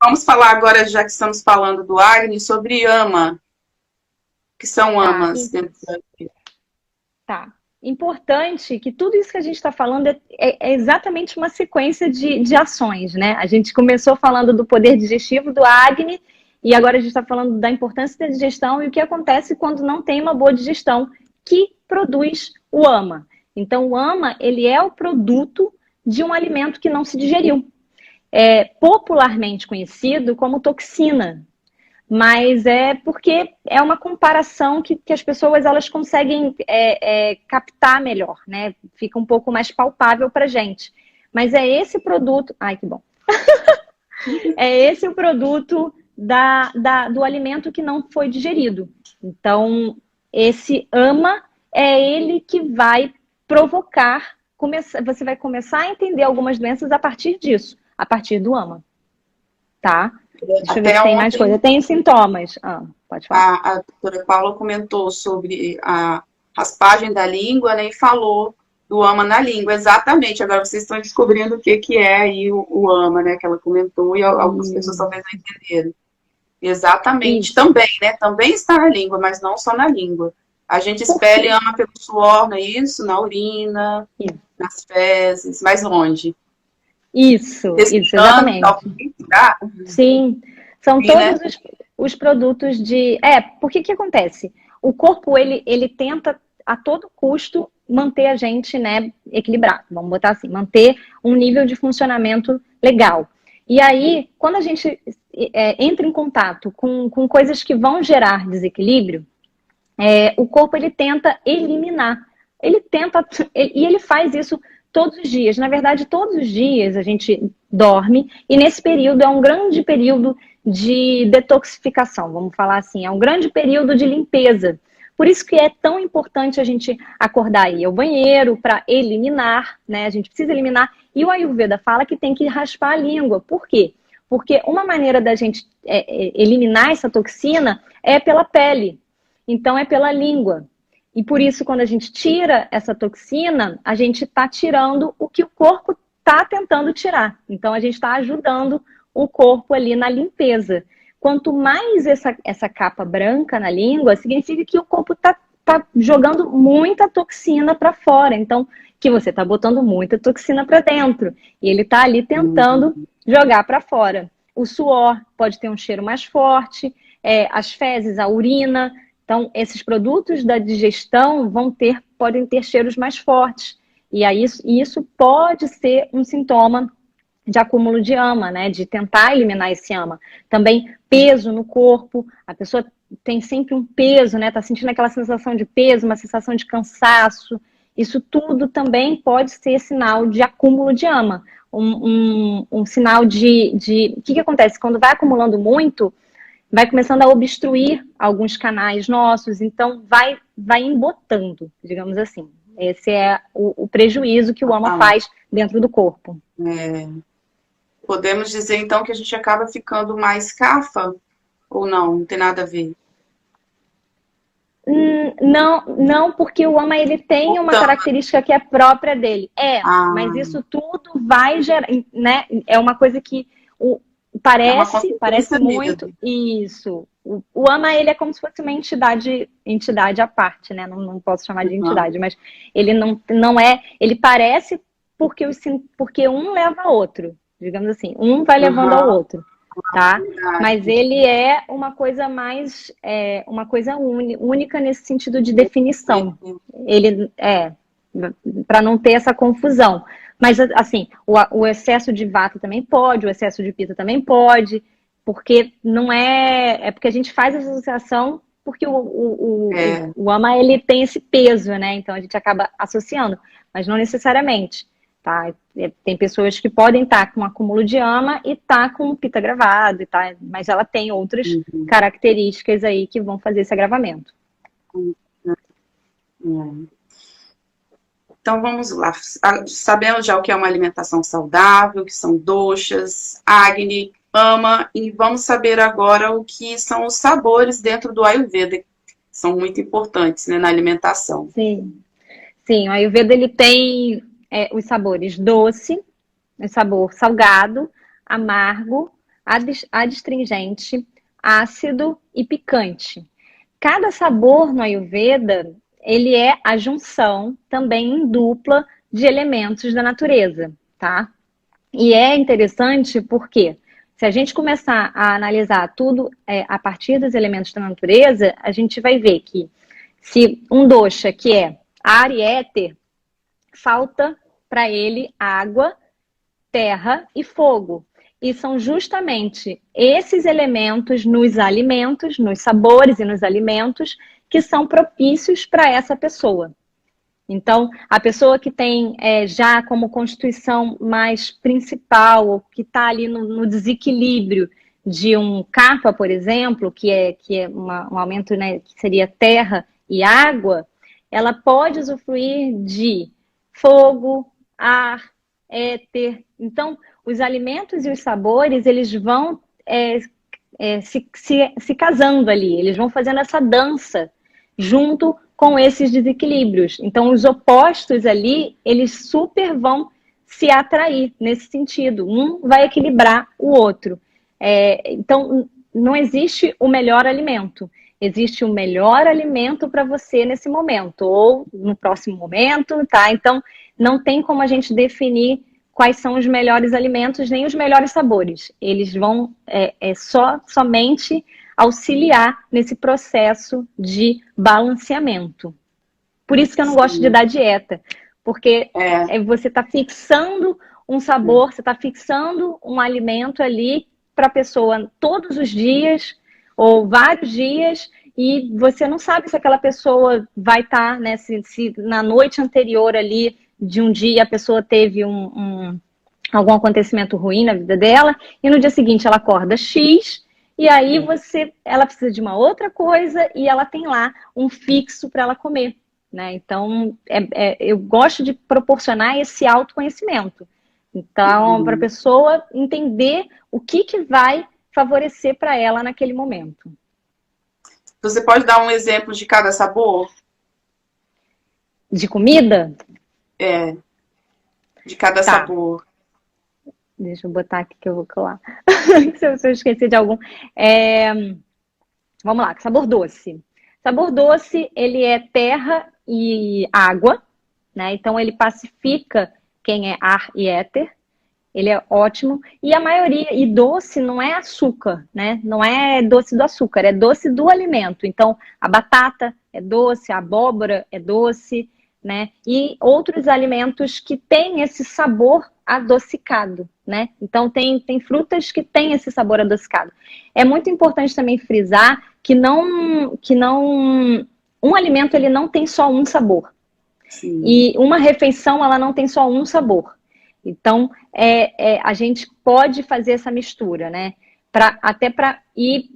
Vamos falar agora, já que estamos falando do Agni, sobre ama, que são Tá, amas dentro da tá. Importante que tudo isso que a gente está falando é exatamente uma sequência de ações, né? A gente começou falando do poder digestivo do Agni e agora a gente está falando da importância da digestão e o que acontece quando não tem uma boa digestão, que produz o AMA. Então, o AMA, ele é o produto de um alimento que não se digeriu. É popularmente conhecido como toxina, mas é porque é uma comparação que as pessoas elas conseguem captar melhor, né? Fica um pouco mais palpável para gente. Mas é esse produto, ai que bom, é esse o produto do alimento que não foi digerido. Então, esse AMA é ele que vai provocar, você vai começar a entender algumas doenças a partir disso, a partir do AMA, tá? Deixa eu ver Até se tem mais ontem, coisa. Tem sintomas. Pode falar. a doutora Paula comentou sobre a raspagem da língua, né, e falou do ama na língua. Exatamente, agora vocês estão descobrindo o que, que é aí o ama, né, que ela comentou, e algumas pessoas talvez não entenderam. Exatamente, Isso. também, né, também está na língua, mas não só na língua. A gente Por espelha e quê? ama pelo suor, não é isso? Na urina, nas fezes, mais longe. Isso, Respirando, exatamente. talvez, tá? Sim, são Sim, né? todos os produtos de. Porque que acontece? O corpo, ele tenta a todo custo manter a gente, né, equilibrado, vamos botar assim, manter um nível de funcionamento legal. E aí, quando a gente entra em contato com coisas que vão gerar desequilíbrio, o corpo ele tenta eliminar. Ele tenta, e ele faz isso todos os dias. Na verdade, todos os dias a gente dorme, e nesse período é um grande período de detoxificação, vamos falar assim, é um grande período de limpeza. Por isso que é tão importante a gente acordar e ir ao banheiro para eliminar, né? A gente precisa eliminar. E o Ayurveda fala que tem que raspar a língua. Por quê? Porque uma maneira da gente eliminar essa toxina é pela pele. Então é pela língua. E por isso, quando a gente tira essa toxina, a gente está tirando o que o corpo está tentando tirar. Então a gente está ajudando o corpo ali na limpeza. Quanto mais essa capa branca na língua, significa que o corpo tá jogando muita toxina para fora. Então, que você está botando muita toxina para dentro. E ele está ali tentando jogar para fora. O suor pode ter um cheiro mais forte, as fezes, a urina. Então, esses produtos da digestão podem ter cheiros mais fortes. E aí, isso pode ser um sintoma de acúmulo de ama, né? De tentar eliminar esse ama. Também peso no corpo, a pessoa tem sempre um peso, né? Tá sentindo aquela sensação de peso, uma sensação de cansaço. Isso tudo também pode ser sinal de acúmulo de ama. Um sinal de. O que acontece? Quando vai acumulando muito, vai começando a obstruir alguns canais nossos, então vai embotando, digamos assim. Esse é o prejuízo que o ama Ah, faz dentro do corpo. podemos dizer, então, que a gente acaba ficando mais cafa? Ou não? Não tem nada a ver. Não, não, porque o ama ele tem uma Voltando. característica que é própria dele. Mas Ah, isso tudo vai gerar, né? É uma coisa que é uma parece consequência muito mesmo. isso. O ama ele é como se fosse uma entidade à parte, né? Não posso chamar de Uhum. entidade, mas ele não é, ele parece porque um leva ao outro, digamos assim, um vai levando ao Uhum. outro, tá? Mas Verdade. ele é uma coisa mais, uma coisa única nesse sentido de definição. Ele para não ter essa confusão. Mas, assim, o excesso de vata também pode, o excesso de pita também pode, porque não é. É porque a gente faz essa associação porque É, o ama ele tem esse peso, né? Então a gente acaba associando, mas não necessariamente. Tá? Tem pessoas que podem estar com acúmulo de ama e tá com pita gravado, tá? Mas ela tem outras características aí que vão fazer esse agravamento. é. Então vamos lá. Sabemos já o que é uma alimentação saudável, que são doshas, Agni, ama, e vamos saber agora o que são os sabores dentro do Ayurveda, que são muito importantes, né, na alimentação. Sim. Sim, o Ayurveda ele tem os sabores doce, o sabor salgado, amargo, adstringente, ácido e picante. Cada sabor no Ayurveda, ele é a junção, também em dupla, de elementos da natureza, tá? E é interessante porque, se a gente começar a analisar tudo a partir dos elementos da natureza, a gente vai ver que se um dosha, que é ar e éter, falta para ele água, terra e fogo. E são justamente esses elementos nos alimentos, nos sabores e nos alimentos, que são propícios para essa pessoa. Então, a pessoa que tem já como constituição mais principal, ou que está ali no desequilíbrio de um kapha, por exemplo, que é um aumento, né, que seria terra e água, ela pode usufruir de fogo, ar, éter. Então, os alimentos e os sabores, eles vão se casando ali, eles vão fazendo essa dança junto com esses desequilíbrios. Então, os opostos ali, eles super vão se atrair nesse sentido. Um vai equilibrar o outro. Então, não existe o melhor alimento. Existe o melhor alimento para você nesse momento, ou no próximo momento, tá? Então, não tem como a gente definir quais são os melhores alimentos, nem os melhores sabores. Eles vão somente auxiliar nesse processo de balanceamento. Por isso que eu não gosto de dar dieta, porque você está fixando um sabor, você está fixando um alimento ali para a pessoa todos os dias ou vários dias, e você não sabe se aquela pessoa vai estar, né, se na noite anterior ali de um dia a pessoa teve algum acontecimento ruim na vida dela, e no dia seguinte ela acorda X, e aí ela precisa de uma outra coisa e ela tem lá um fixo para ela comer, né? Então, eu gosto de proporcionar esse autoconhecimento. Então, para a pessoa entender o que vai favorecer para ela naquele momento. Você pode dar um exemplo de cada sabor? De comida? De cada sabor. Deixa eu botar aqui que eu vou colar. Se eu esquecer de algum. Vamos lá, sabor doce. Sabor doce, ele é terra e água, né? Então, ele pacifica quem é ar e éter. Ele é ótimo. E a maioria, e doce não é açúcar, né? Não é doce do açúcar, é doce do alimento. Então, a batata é doce, a abóbora é doce, né? E outros alimentos que têm esse sabor adocicado, né? Então, tem frutas que têm esse sabor adocicado. É muito importante também frisar que um alimento, ele não tem só um sabor. Sim. E uma refeição, ela não tem só um sabor. Então, a gente pode fazer essa mistura, né? Até para ir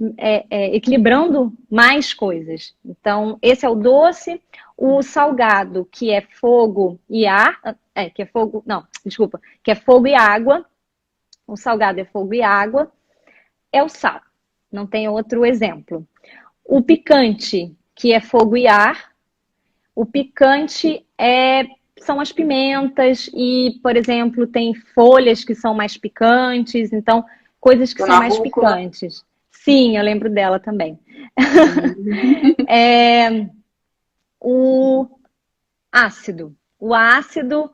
equilibrando mais coisas. Então, esse é o doce. O salgado, que é fogo e ar. Que é fogo. Não, desculpa. Que é fogo e água. O salgado é fogo e água. É o sal. Não tem outro exemplo. O picante, que é fogo e ar. O picante são as pimentas e, por exemplo, tem folhas que são mais picantes, então, coisas que são mais picantes. Sim, eu lembro dela também. O ácido. O ácido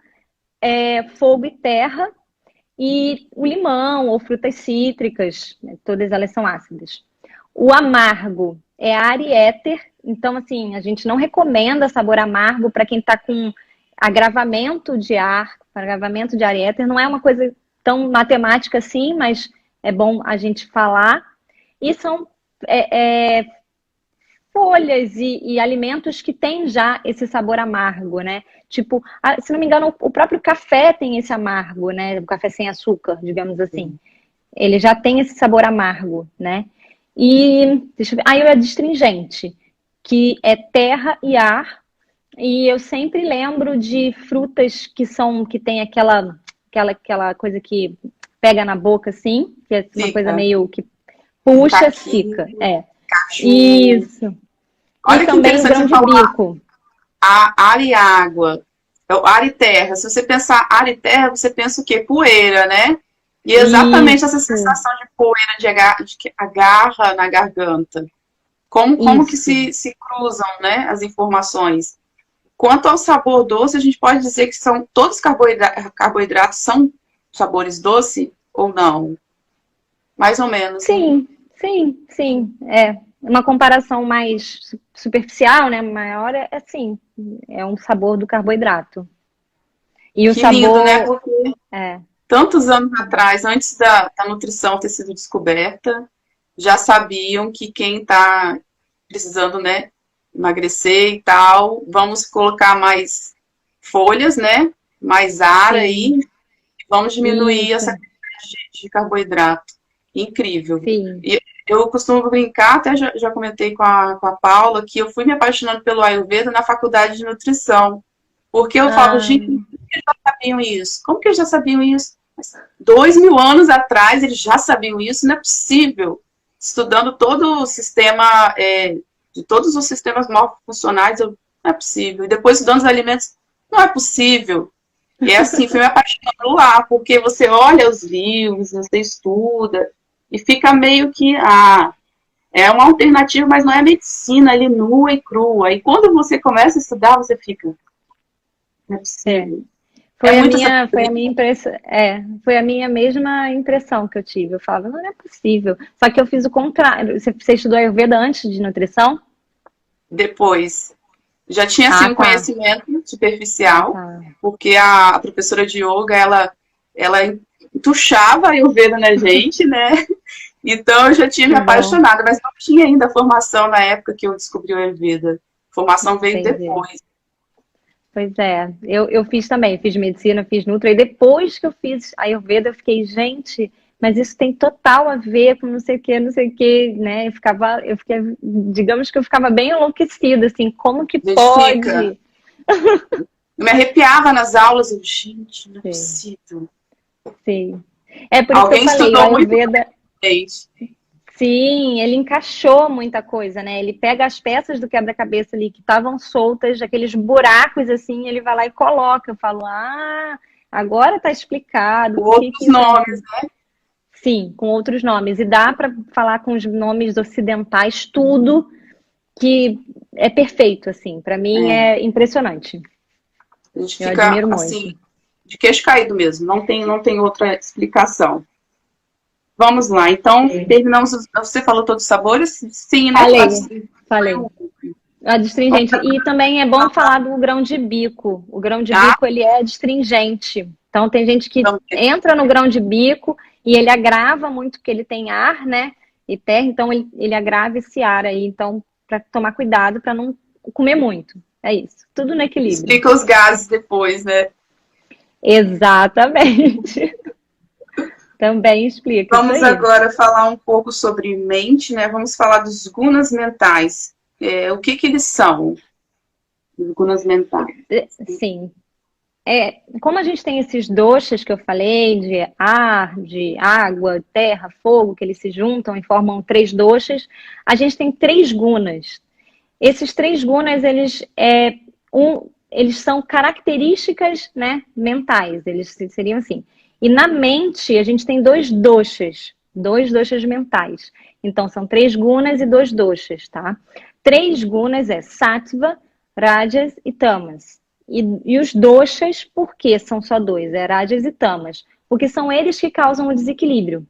é fogo e terra, e o limão ou frutas cítricas, né, todas elas são ácidas. O amargo é ar e éter, então, assim, a gente não recomenda sabor amargo para quem está com agravamento de ar e éter. Não é uma coisa tão matemática assim, mas é bom a gente falar. E são folhas e alimentos que têm já esse sabor amargo, né? Tipo, se não me engano, o próprio café tem esse amargo, né? O café sem açúcar, digamos assim. Ele já tem esse sabor amargo, né? E, deixa eu ver, aí o adstringente, que é terra e ar. E eu sempre lembro de frutas que tem aquela coisa que pega na boca, assim, que é uma coisa meio que puxa, fica. Caju. Isso. Olha e que também grão de bico. Ar e água. Ar e terra. Se você pensar ar e terra, você pensa o quê? Poeira, né? E exatamente essa Isso, sensação de poeira, de que agarra na garganta. Como que isso. se cruzam, né, as informações? Quanto ao sabor doce, a gente pode dizer que são todos carboidratos são sabores doce ou não? Mais ou menos, né? Sim, sim, sim. É uma comparação mais superficial, né? Maior é assim, é um sabor do carboidrato. E o Que lindo, né? sabor, Porque é, tantos anos atrás, antes da nutrição ter sido descoberta, já sabiam que quem está precisando, né, emagrecer e tal, vamos colocar mais folhas, né? Mais ar sim, aí, vamos diminuir essa isso, quantidade de carboidrato. Incrível. sim. E eu costumo brincar, até já comentei com a Paula, que eu fui me apaixonando pelo Ayurveda na faculdade de nutrição. Porque eu falo, Ah, gente, como que eles já sabiam isso? Como que eles já sabiam isso? Mas 2000 anos atrás eles já sabiam isso, não é possível. Estudando todo o sistema, de todos os sistemas morfofuncionais, não é possível. E depois estudando os alimentos, não é possível. E é assim, fui me apaixonando lá, porque você olha os livros, você estuda, e fica meio que, é uma alternativa, mas não é medicina ali nua e crua. E quando você começa a estudar, você fica, não é é. possível. É muita Foi a sabedoria. minha impressão, foi a minha mesma impressão que eu tive. Eu falava, não é possível. Só que eu fiz o contrário. Você estudou Ayurveda antes de nutrição? Depois, já tinha assim Ah, um tá. conhecimento Ah, superficial, tá. porque a professora de yoga, ela entuchava a Ayurveda na gente, né? Então eu já tinha me Que bom. apaixonado, mas não tinha ainda formação na época que eu descobri o Ayurveda. A formação veio Entendi. depois. Pois é, eu fiz também, fiz medicina, fiz Nutra, e depois que eu fiz Ayurveda, eu fiquei, gente, mas isso tem total a ver com não sei o que, né? Eu fiquei, digamos que eu ficava bem enlouquecida, assim, como que A gente fica. pode? Eu me arrepiava nas aulas, eu, gente, não é Sim, possível. sim. É por isso que eu Alguém falei, o estudou muito Ayurveda, bem. sim, ele encaixou muita coisa, né? Ele pega as peças do quebra-cabeça ali que estavam soltas, aqueles buracos assim, ele vai lá e coloca. Eu falo, agora tá explicado por que Outros que isso nomes. não. Sim, com outros nomes. E dá para falar com os nomes ocidentais tudo que é perfeito, assim. Para mim É, é impressionante. a gente Eu fica admiro assim, muito. de queixo caído mesmo, não tem outra explicação. Vamos lá, então Sim. terminamos. Você falou todos os sabores? Sim, né? Falei, falei. Adstringente. E também é bom falar do grão de bico. O grão de Ah, bico, ele é adstringente. Então, tem gente que também. entra no grão de bico e ele agrava muito, porque ele tem ar, né? E terra, então ele agrava esse ar aí. Então, para tomar cuidado para não comer muito. É isso. Tudo no equilíbrio. Explica os gases depois, né? Exatamente. Também explica isso Vamos aí. agora falar um pouco sobre mente, né? Vamos falar dos gunas mentais. O que que eles são, os gunas mentais? Sim. Como a gente tem esses doshas que eu falei, de ar, de água, terra, fogo, que eles se juntam e formam três doshas, a gente tem três gunas. Esses três gunas, eles são características, né, mentais, eles seriam assim. E na mente, a gente tem dois doshas mentais. Então, são três gunas e dois doshas, tá? Três gunas é sattva, rajas e tamas. E os doshas, por que são só dois? É rajas e tamas. Porque são eles que causam o desequilíbrio.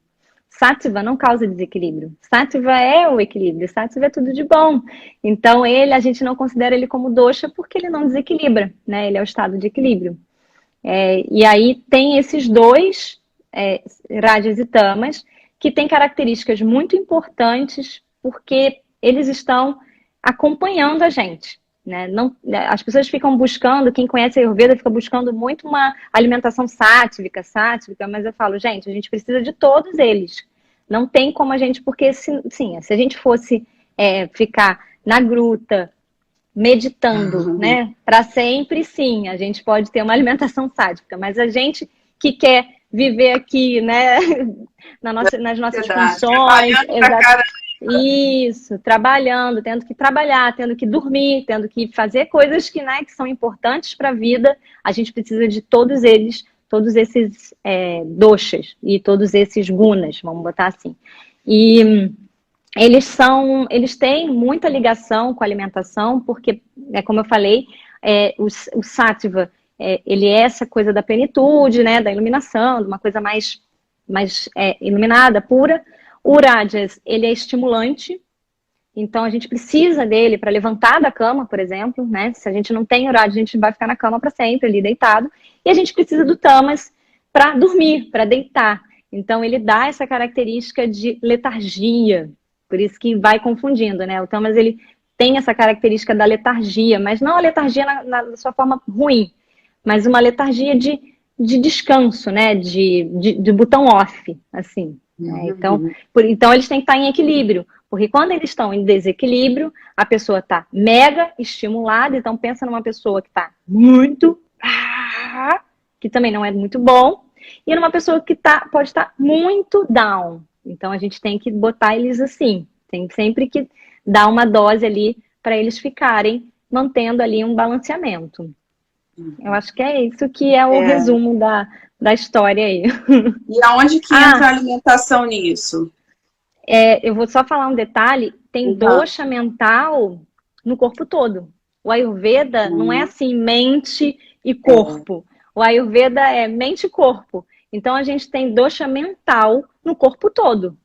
Sattva não causa desequilíbrio. Sattva é o equilíbrio. Sattva é tudo de bom. Então, a gente não considera ele como dosha porque ele não desequilibra, né? Ele é o estado de equilíbrio. E aí tem esses dois, rajas e tamas, que têm características muito importantes porque eles estão acompanhando a gente. Né? Não, as pessoas ficam buscando, quem conhece a Ayurveda fica buscando muito uma alimentação sátrica, mas eu falo, gente, a gente precisa de todos eles. Não tem como a gente, porque se a gente fosse ficar na gruta, meditando, né, para sempre, sim, a gente pode ter uma alimentação sádica, mas a gente que quer viver aqui, né, nas nossas Verdade. funções, Trabalhando pra cara. isso, trabalhando, tendo que trabalhar, tendo que dormir, tendo que fazer coisas que, né, que são importantes para a vida, a gente precisa de todos eles todos esses doshas e todos esses gunas, vamos botar assim. E eles têm muita ligação com a alimentação, porque, como eu falei, o sattva, ele é essa coisa da plenitude, né, da iluminação, de uma coisa mais iluminada, pura. O rajas, ele é estimulante, então a gente precisa dele para levantar da cama, por exemplo, né? Se a gente não tem o rajas, a gente vai ficar na cama para sempre, ali deitado. E a gente precisa do tamas para dormir, para deitar. Então ele dá essa característica de letargia, por isso que vai confundindo, né? O tamas, ele tem essa característica da letargia, mas não a letargia na sua forma ruim, mas uma letargia de descanso, né? De botão off, assim. Né? Então eles têm que estar em equilíbrio, porque quando eles estão em desequilíbrio, a pessoa está mega estimulada, então pensa numa pessoa que está muito, que também não é muito bom, e numa pessoa que pode estar muito down. Então a gente tem que botar eles assim, tem sempre que dar uma dose ali para eles ficarem mantendo ali um balanceamento. Eu acho que é isso que é o resumo da história aí. E aonde que entra a alimentação nisso? Eu vou só falar um detalhe, tem dosha mental no corpo todo. O Ayurveda não é assim, mente e corpo. O Ayurveda é mente e corpo. Então, a gente tem dosha mental no corpo todo.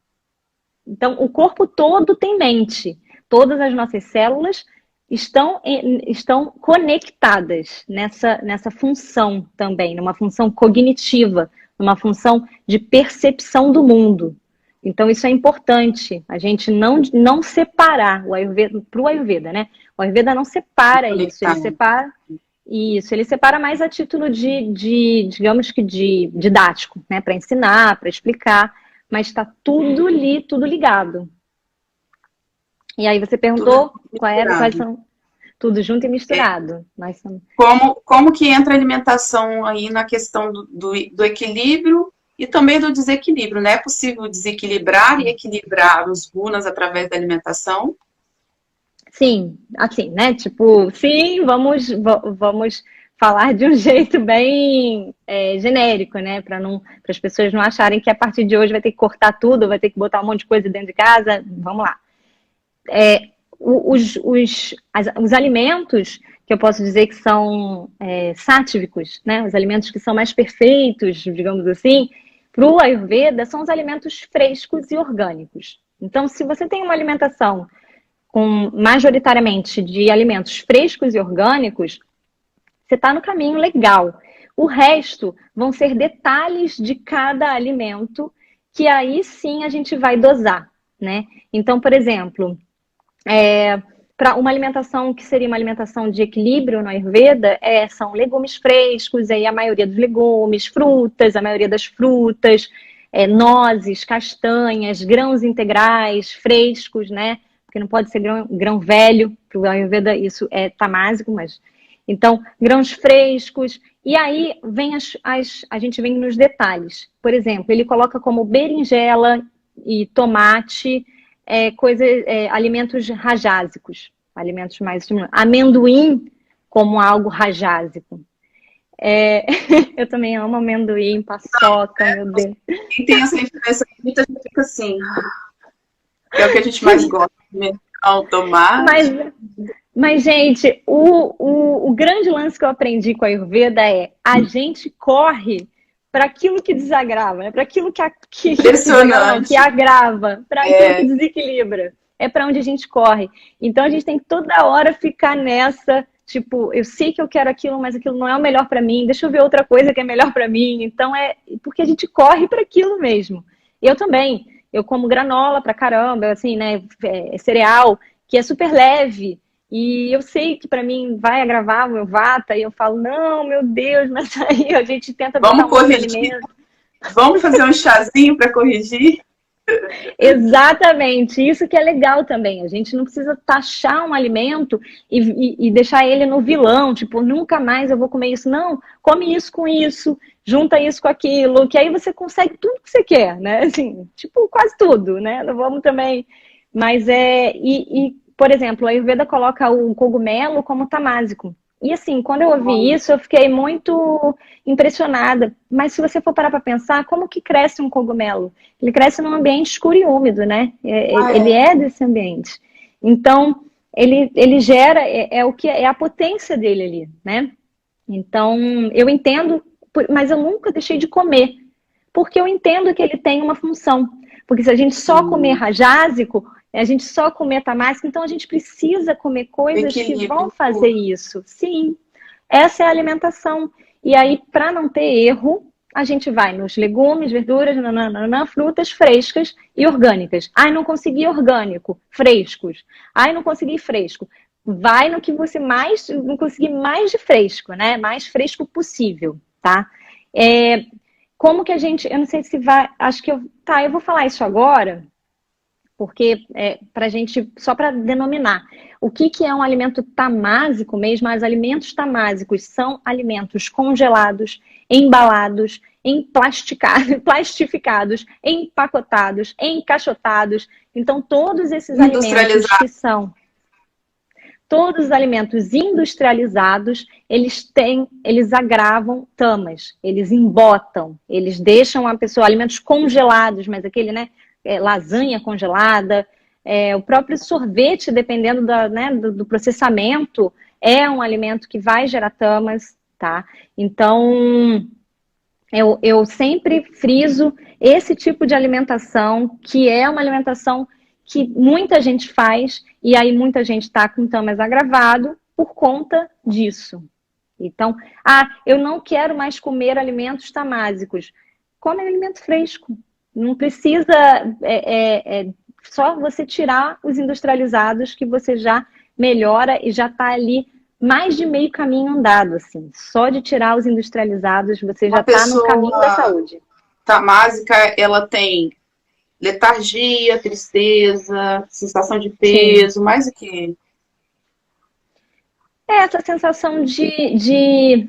Então, o corpo todo tem mente. Todas as nossas células estão conectadas nessa função também, numa função cognitiva, numa função de percepção do mundo. Então, isso é importante, a gente não separar o Ayurveda, para o Ayurveda, né? O Ayurveda não separa isso, ele separa mais a título digamos que de didático, né? Para ensinar, para explicar, mas está tudo ligado. E aí você perguntou quais são tudo junto e misturado. Como que entra a alimentação aí na questão do equilíbrio e também do desequilíbrio, né? É possível desequilibrar e equilibrar os gunas através da alimentação? Sim, assim, né? Tipo, sim, vamos falar de um jeito bem genérico, né? Para as pessoas não acharem que a partir de hoje vai ter que cortar tudo, vai ter que botar um monte de coisa dentro de casa. Vamos lá. Os alimentos que eu posso dizer que são sáttvicos, né? Os alimentos que são mais perfeitos, digamos assim, para o Ayurveda, são os alimentos frescos e orgânicos. Então, se você tem uma alimentação majoritariamente de alimentos frescos e orgânicos, você está no caminho legal. O resto vão ser detalhes de cada alimento que aí sim a gente vai dosar, né? Então, por exemplo, para uma alimentação que seria uma alimentação de equilíbrio no Ayurveda, são legumes frescos, aí a maioria dos legumes, frutas, a maioria das frutas, nozes, castanhas, grãos integrais, frescos, né? Porque não pode ser grão velho, porque o Ayurveda isso é tamásico, mas... Então, grãos frescos, e aí a gente vem nos detalhes. Por exemplo, ele coloca como berinjela e tomate, alimentos rajásicos, alimentos mais estimulantes. Amendoim como algo rajásico. Eu também amo amendoim, paçoca, meu Deus. Quem tem essa influência, muita gente fica assim, é o que a gente mais gosta, né? Tomate. Mas, gente, o grande lance que eu aprendi com a Ayurveda a gente corre para aquilo que desagrava, né? Para aquilo que agrava, para aquilo que desequilibra. É para onde a gente corre. Então, a gente tem que toda hora ficar nessa, tipo, eu sei que eu quero aquilo, mas aquilo não é o melhor para mim, deixa eu ver outra coisa que é melhor para mim. Então, porque a gente corre para aquilo mesmo. Eu também. Eu como granola pra caramba, assim, né? Cereal, que é super leve. E eu sei que para mim vai agravar o meu vata, e eu falo, não, meu Deus, mas aí a gente tenta botar um alimento. Vamos fazer um chazinho para corrigir? Exatamente, isso que é legal também. A gente não precisa taxar um alimento e deixar ele no vilão, tipo, nunca mais eu vou comer isso. Não, come isso com isso, junta isso com aquilo, que aí você consegue tudo que você quer, né? Assim, tipo, quase tudo, né? Não vamos também. Mas por exemplo, a Ayurveda coloca o cogumelo como tamásico. E assim, quando eu ouvi isso, eu fiquei muito impressionada. Mas se você for parar para pensar, como que cresce um cogumelo? Ele cresce num ambiente escuro e úmido, né? Ah, Ele é. é desse ambiente. Então, ele gera, é o que é a potência dele ali, né? Então, eu entendo, mas eu nunca deixei de comer, porque eu entendo que ele tem uma função. Porque se a gente só comer Sim. rajásico, a gente só comer tamasco, então a gente precisa comer coisas que vão Equilíbrio, fazer tudo. isso. Sim, essa é a alimentação. E aí, para não ter erro, a gente vai nos legumes, verduras, nananana, frutas frescas e orgânicas. Ai, não consegui orgânico, frescos. Ai, não consegui fresco. Vai no que você mais, não conseguir mais de fresco, né? Mais fresco possível, tá? É, como que a gente, eu não sei se vai, acho que eu vou falar isso agora, porque para a gente, só para denominar, o que é um alimento tamásico mesmo? Os alimentos tamásicos são alimentos congelados, embalados, plastificados, empacotados, encaixotados. Então, todos esses alimentos Industrializado. que são todos os alimentos industrializados, eles agravam tamas, eles embotam, eles deixam a pessoa, alimentos congelados, mas aquele, né, lasanha congelada, o próprio sorvete, dependendo né, do processamento, é um alimento que vai gerar tamas, tá? Então, eu sempre friso esse tipo de alimentação, que é uma alimentação que muita gente faz, e aí muita gente está com tamas agravado por conta disso. Então, eu não quero mais comer alimentos tamásicos. Come alimento fresco. Não precisa, só você tirar os industrializados que você já melhora e já está ali mais de meio caminho andado, assim. Só de tirar os industrializados, você já Uma está no caminho da pessoa saúde. tamásica, ela tem letargia, tristeza, sensação de Sim. peso, mais o que? Essa sensação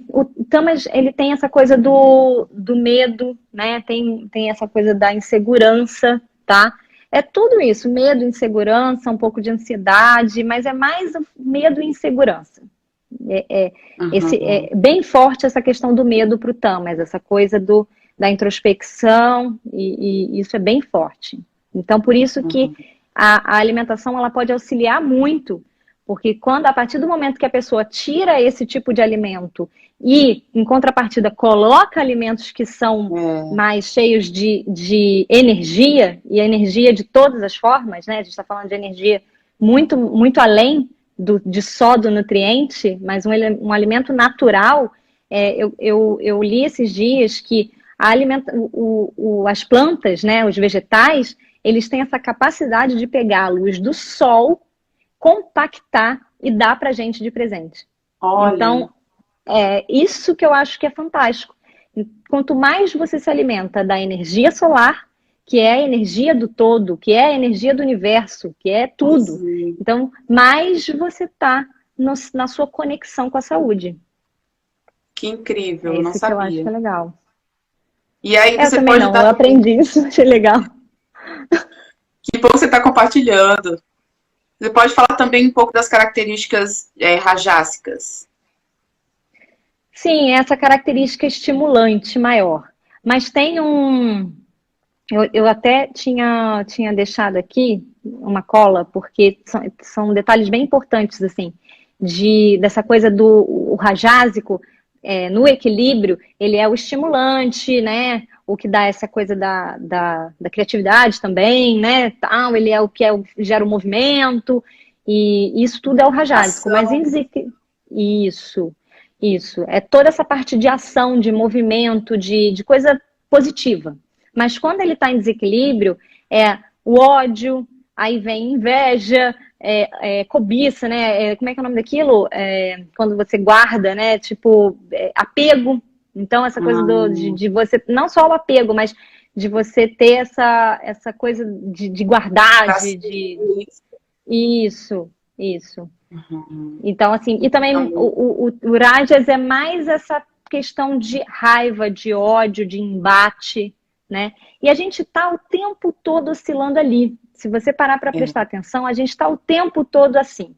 o Tamas, ele tem essa coisa do medo, né? Tem essa coisa da insegurança, tá? É tudo isso, medo, insegurança, um pouco de ansiedade, mas é mais medo e insegurança. É, é, Uhum, é bem forte essa questão do medo para o Tamas, essa coisa da introspecção, e isso é bem forte. Então, por isso que uhum. a alimentação ela pode auxiliar muito, porque quando, a partir do momento que a pessoa tira esse tipo de alimento e, em contrapartida, coloca alimentos que são É, mais cheios de energia, e a energia de todas as formas, né? A gente está falando de energia muito, muito além de só do nutriente, mas um alimento natural. Eu li esses dias que as plantas, né, os vegetais, eles têm essa capacidade de pegar a luz do sol, compactar e dar para a gente de presente. olha, Então, isso que eu acho que é fantástico. Quanto mais você se alimenta da energia solar, que é a energia do todo, que é a energia do universo, que é tudo, assim, então mais você está na sua conexão com a saúde. que incrível, É não isso que eu acho que sabia. é legal. E aí Eu você também pode não, eu dar também, aprendi isso, achei legal. que bom que você está compartilhando. Você pode falar também um pouco das características rajássicas. Sim, essa característica estimulante maior. Mas tem um. Eu até tinha deixado aqui uma cola, porque são detalhes bem importantes, assim, dessa coisa do o rajásico, no equilíbrio, ele é o estimulante, né? O que dá essa coisa da criatividade também, né? Tal, ele é o que gera o movimento, e isso tudo é o rajásico. Mas Ação, isso, isso. É toda essa parte de ação, de movimento, de coisa positiva. Mas quando ele está em desequilíbrio, é o ódio, aí vem inveja, cobiça, né? Como é que é o nome daquilo? Quando você guarda, né? Tipo, apego. Então, essa coisa de você, não só o apego, mas de você ter essa coisa de guardar, isso, isso. uhum. Então, assim, e também Então, o Rajas é mais essa questão de raiva, de ódio, de embate, né? E a gente está o tempo todo oscilando ali. Se você parar para é, prestar atenção, a gente está o tempo todo assim.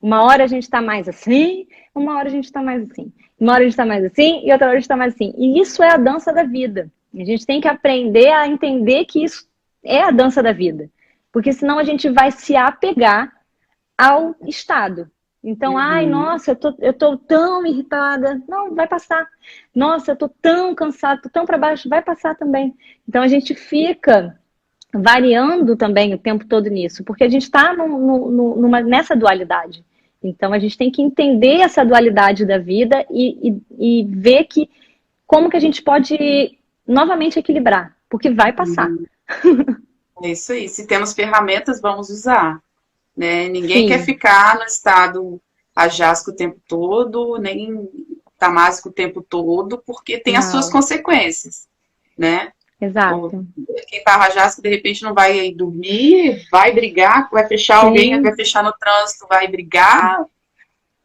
Uma hora a gente está mais assim, uma hora a gente está mais assim. Uma hora a gente está mais assim e outra hora a gente está mais assim. E isso é a dança da vida. A gente tem que aprender a entender que isso é a dança da vida. Porque senão a gente vai se apegar ao estado. Então, ai, nossa, eu tô tão irritada. Não, vai passar. Nossa, eu tô tão cansada, tô tão para baixo, vai passar também. Então a gente fica variando também o tempo todo nisso, porque a gente está nessa dualidade. Então a gente tem que entender essa dualidade da vida e ver que como que a gente pode novamente equilibrar, porque vai passar. É isso aí. Se temos ferramentas, vamos usar. Né? Ninguém Sim. quer ficar no estado ajasco o tempo todo, nem tamásico o tempo todo, porque tem as suas consequências, né? Exato. Quem tá rajasco, de repente, não vai dormir, vai brigar, vai fechar alguém, vai fechar no trânsito, vai brigar.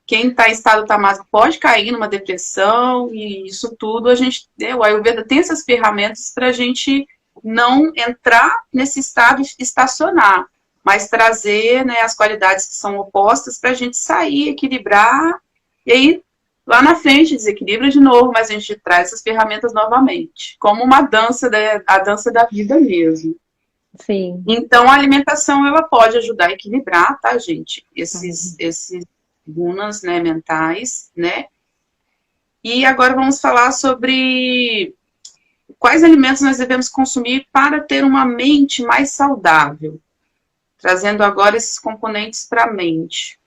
Quem está em estado tamásico pode cair numa depressão, e isso tudo a gente, o Ayurveda tem essas ferramentas para a gente não entrar nesse estado e estacionar, mas trazer, né, as qualidades que são opostas para a gente sair, equilibrar, e aí lá na frente desequilibra de novo, mas a gente traz essas ferramentas novamente, como uma dança, a dança da vida mesmo. Sim. Então a alimentação ela pode ajudar a equilibrar, tá, gente? Esses gunas, né, mentais, né? E agora vamos falar sobre quais alimentos nós devemos consumir para ter uma mente mais saudável. Trazendo agora esses componentes para a mente.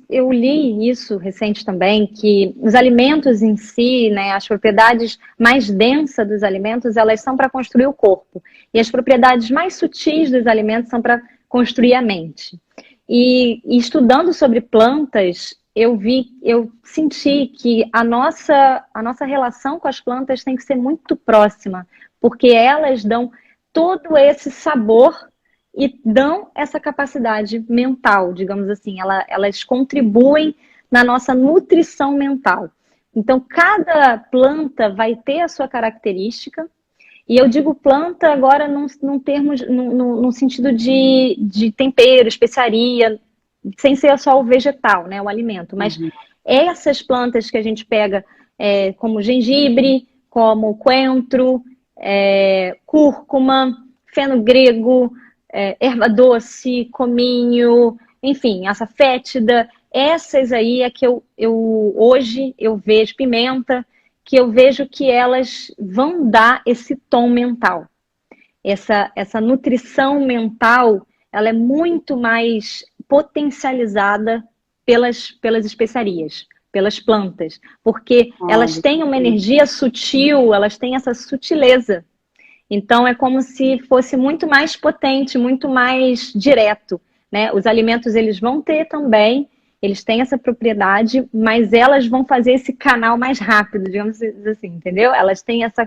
Eu li isso recente também, que os alimentos em si, né, as propriedades mais densas dos alimentos, elas são para construir o corpo. E as propriedades mais sutis dos alimentos são para construir a mente. E estudando sobre plantas, eu senti que a nossa relação com as plantas tem que ser muito próxima, porque elas dão todo esse sabor e dão essa capacidade mental, digamos assim. Elas contribuem na nossa nutrição mental. Então, cada planta vai ter a sua característica. E eu digo planta agora num sentido de tempero, especiaria, sem ser só o vegetal, né, o alimento. Mas essas plantas que a gente pega, como gengibre, como coentro, cúrcuma, feno-grego, erva doce, cominho, enfim, açafétida, essas aí é que hoje eu vejo, pimenta, que eu vejo que elas vão dar esse tom mental. Essa nutrição mental, ela é muito mais potencializada pelas especiarias, pelas plantas, porque elas têm uma energia sutil, elas têm essa sutileza. Então, é como se fosse muito mais potente, muito mais direto, né? Os alimentos, eles vão ter também, eles têm essa propriedade, mas elas vão fazer esse canal mais rápido, digamos assim, entendeu? Elas têm essa...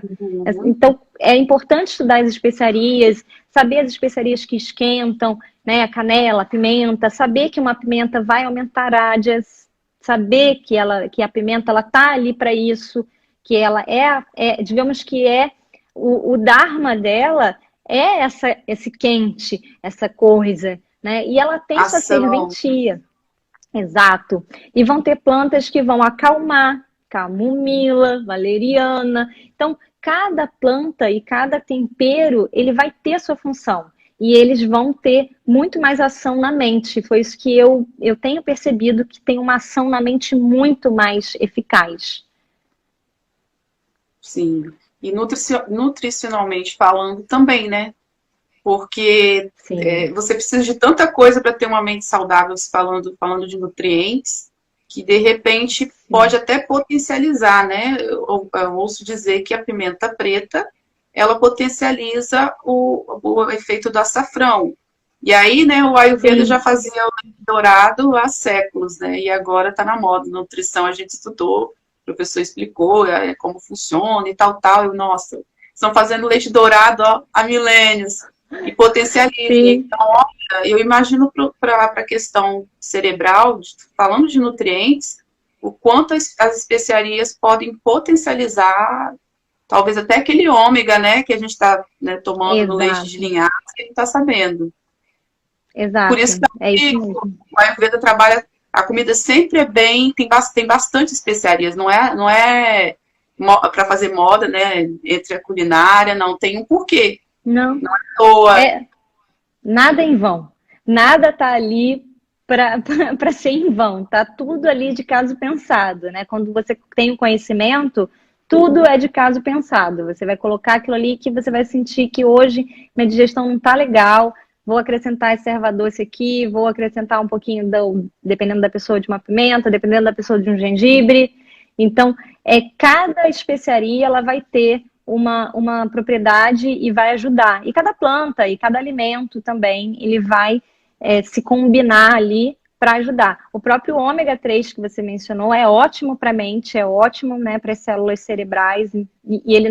Então, é importante estudar as especiarias, saber as especiarias que esquentam, né? A canela, a pimenta, saber que uma pimenta vai aumentar rádias, saber que a pimenta, ela tá ali para isso, que ela digamos que o dharma dela é esse quente, essa coisa, né? E ela tem essa serventia. Exato. E vão ter plantas que vão acalmar, camomila, valeriana. Então, cada planta e cada tempero, ele vai ter a sua função. E eles vão ter muito mais ação na mente. Foi isso que eu tenho percebido, que tem uma ação na mente muito mais eficaz. Sim. E nutricionalmente falando também, né? Porque você precisa de tanta coisa para ter uma mente saudável, falando de nutrientes, que de repente pode até potencializar, né? Eu ouço dizer que a pimenta preta, ela potencializa o efeito do açafrão. E aí, né, o Ayurveda já fazia o leite dourado há séculos, né? E agora está na moda. Nutrição a gente estudou, o professor explicou como funciona e tal. Nossa, estão fazendo leite dourado há milênios. E potencializa. Então, olha, eu imagino para a questão cerebral, falando de nutrientes, o quanto as especiarias podem potencializar, talvez até aquele ômega, né, que a gente está, né, tomando no leite de linhaça, que a gente está sabendo. Por Exato, isso é isso que mesmo. o Ayurveda trabalha, a comida sempre é bem, tem bastante especiarias, não é para fazer moda, né, entre a culinária, não, tem um porquê. Não, Não é à toa. é nada em vão. Nada tá ali para ser em vão. Tá tudo ali de caso pensado, né? Quando você tem o conhecimento, tudo é de caso pensado. Você vai colocar aquilo ali que você vai sentir que hoje minha digestão não tá legal. Vou acrescentar esse erva doce aqui, vou acrescentar um pouquinho, dependendo da pessoa, de uma pimenta, dependendo da pessoa, de um gengibre. Então, cada especiaria ela vai ter uma propriedade e vai ajudar. E cada planta e cada alimento também, ele vai se combinar ali para ajudar. O próprio ômega 3 que você mencionou é ótimo para a mente, é ótimo, né, para as células cerebrais, e ele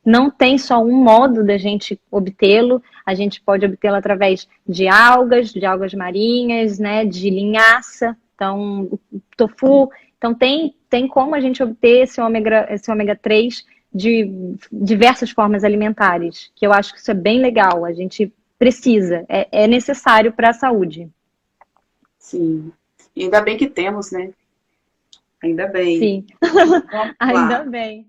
não tem só um modo da gente obtê-lo, a gente pode obtê-lo através de algas marinhas, né, de linhaça, então o tofu. Então tem como a gente obter esse ômega 3 de diversas formas alimentares, que eu acho que isso é bem legal, a gente precisa, é necessário para a saúde. Sim. E ainda bem que temos, né? Ainda bem. Sim, Vamos ainda lá. bem.